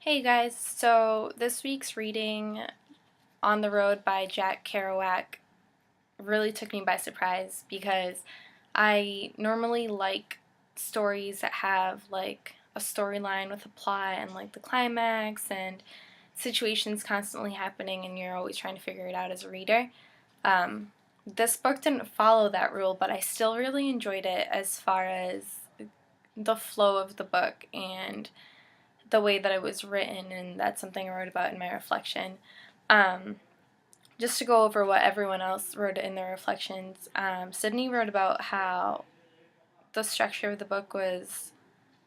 Hey guys, so this week's reading, On the Road by Jack Kerouac, really took me by surprise because I normally like stories that have like a storyline with a plot and like the climax and situations constantly happening and you're always trying to figure it out as a reader. Um, this book didn't follow that rule, but I still really enjoyed it as far as the flow of the book and the way that it was written, and that's something I wrote about in my reflection. Um, just to go over what everyone else wrote in their reflections, Sydney wrote about how the structure of the book was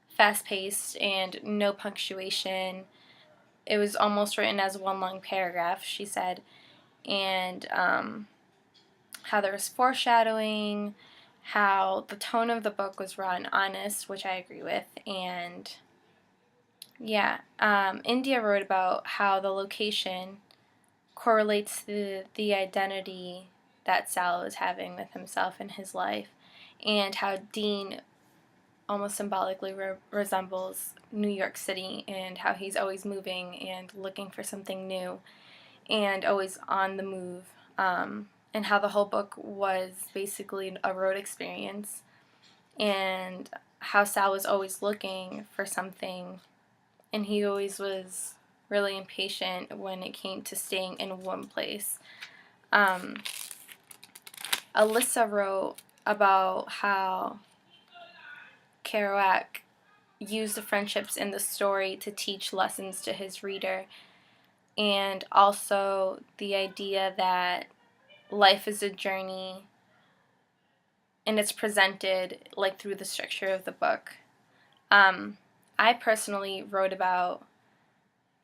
fast-paced and no punctuation. It was almost written as one long paragraph, she said, and how there was foreshadowing, how the tone of the book was raw and honest, which I agree with, and yeah, India wrote about how the location correlates to the identity that Sal is having with himself and his life, and how Dean almost symbolically resembles New York City, and how he's always moving and looking for something new and always on the move, and how the whole book was basically a road experience, and how Sal was always looking for something and he always was really impatient when it came to staying in one place. Um, Alyssa wrote about how Kerouac used the friendships in the story to teach lessons to his reader, and also the idea that life is a journey and it's presented like through the structure of the book. Um, I personally wrote about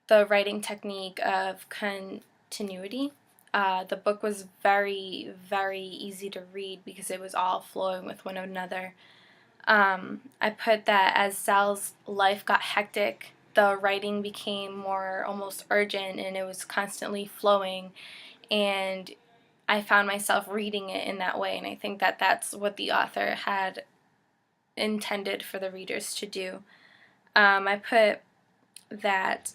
the writing technique of continuity. The book was very, very easy to read because it was all flowing with one another. I put that as Sal's life got hectic, the writing became more almost urgent and it was constantly flowing, and I found myself reading it in that way, and I think that that's what the author had intended for the readers to do. I put that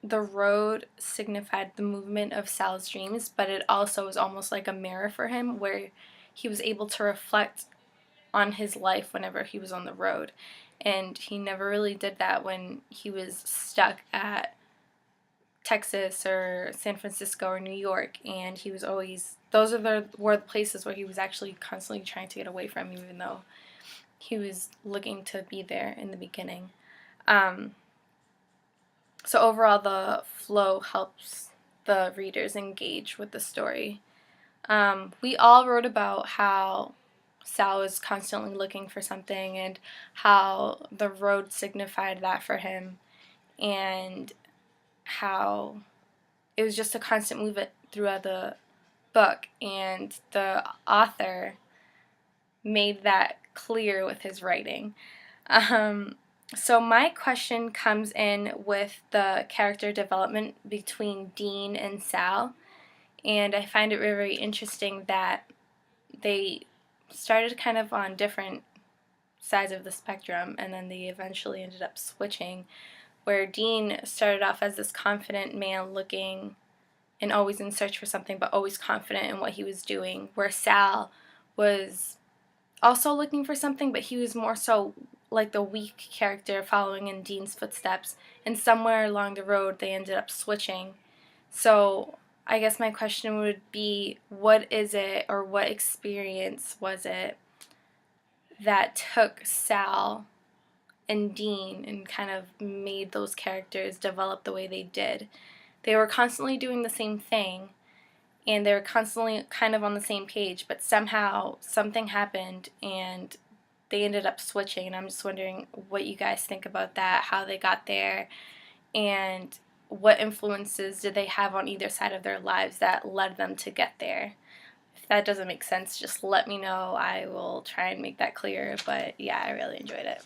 the road signified the movement of Sal's dreams, but it also was almost like a mirror for him where he was able to reflect on his life whenever he was on the road. And he never really did that when he was stuck at Texas or San Francisco or New York, and he was always, were the places where he was actually constantly trying to get away from, even though he was looking to be there in the beginning. So overall, the flow helps the readers engage with the story. We all wrote about how Sal was constantly looking for something and how the road signified that for him, and how it was just a constant movement throughout the book, and the author made that clear with his writing. So my question comes in with the character development between Dean and Sal, and I find it very interesting that they started kind of on different sides of the spectrum, and then they eventually ended up switching, where Dean started off as this confident man looking and always in search for something, but always confident in what he was doing, where Sal was also looking for something, but he was more so like the weak character following in Dean's footsteps, and somewhere along the road they ended up switching. So I guess my question would be, what is it, or what experience was it that took Sal and Dean and kind of made those characters develop the way they did? They were constantly doing the same thing, and they were constantly kind of on the same page, but somehow something happened and they ended up switching, and I'm just wondering what you guys think about that, how they got there, and what influences did they have on either side of their lives that led them to get there. If that doesn't make sense, just let me know. I will try and make that clear, but yeah, I really enjoyed it.